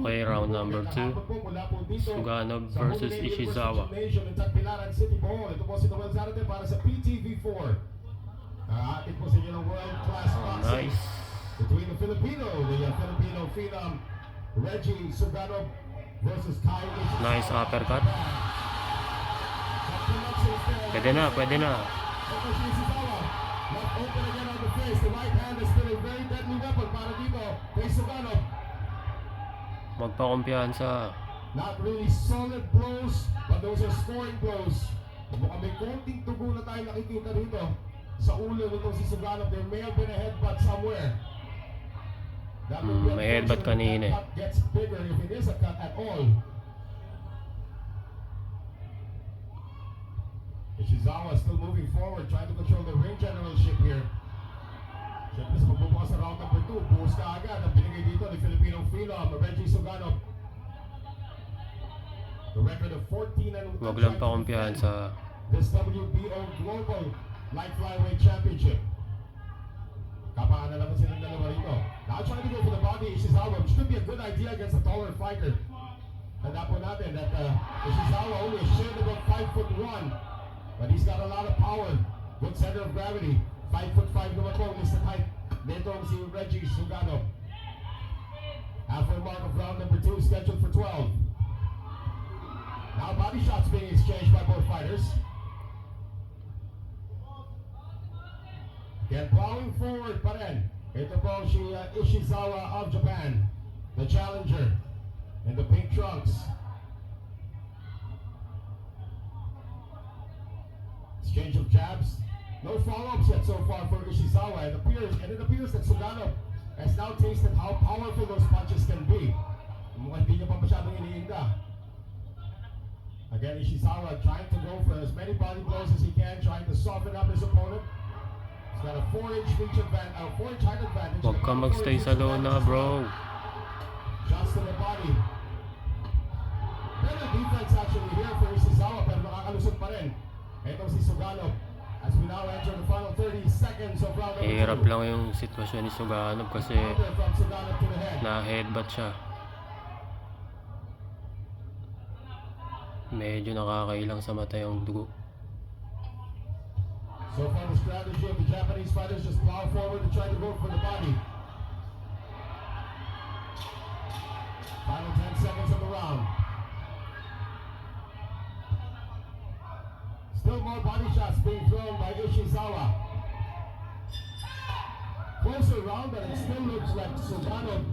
Okay, round number 2. Suganov versus Ishizawa. Ito po si Noel Zarate para sa PTV4. Atin po sa inyo ng world-class boxing. Nice. Between the Filipino phenom, Reggie Suganov versus Kai Ishizawa. Nice uppercut. Pwede na, pwede na. Left open again on the face. The right hand is still a very deadly weapon para dito kay Suganov. Magpakumpiyansa. Not really solid blows, but those are scoring blows. Mukhang may konting tugo na tayo nakikita dito sa ulo nito si Suganov. There may have been a headbutt somewhere. May headbutt kanina eh. Cut gets bigger if it is a cut at all. Ishizawa still moving forward, trying to control the ring generalship here. Siyempre sa pagbubukas sa round number 2, buhos ka agad ang binigay dito ni Filipino phenom, Reggie Suganov. The record of 14 and Wag lang pa kumpiyansa. this WBO Global Light Flyweight Championship. Kapaan na naman silang dalawa rito. Now trying to go for the body, Ishizawa, which could be a good idea against a taller fighter. Tanda po natin that Ishizawa only a shade about 5'1", but he's got a lot of power. Good center of gravity. 5'5" naman po, is the height nitong si Reggie Suganov. Halfway mark of round number 2 scheduled for 12. Now body shots being exchanged by both fighters. Again, plowing forward pa rin. Ito po si Ishizawa of Japan, the challenger in the pink trunks. Exchange of jabs. No follow-ups yet so far for Ishizawa. It appears that Suganov has now tasted how powerful those punches can be. Mukhang hindi niya pa masyadong iniinda. Again, Ishizawa trying to go for as many body blows as he can, trying to soften up his opponent. He's got a 4-inch reach advantage, 4-inch height advantage. Wag ka magstay sa lona, bro. Just to the body. Better defense actually here for Ishizawa, pero nakakalusot pa rin. Ito si Suganov as we now enter the final 30 seconds of round number 2. Hirap lang yung sitwasyon ni Suganov kasi na-headbutt siya. Medyo nakakailang sa mata yung dugo. So far the strategy of the Japanese fighters just plow forward and try to go for the body. Final 10 seconds of the round. Still more body shots being thrown by Ishizawa. Closer round, but it still looks like Suganov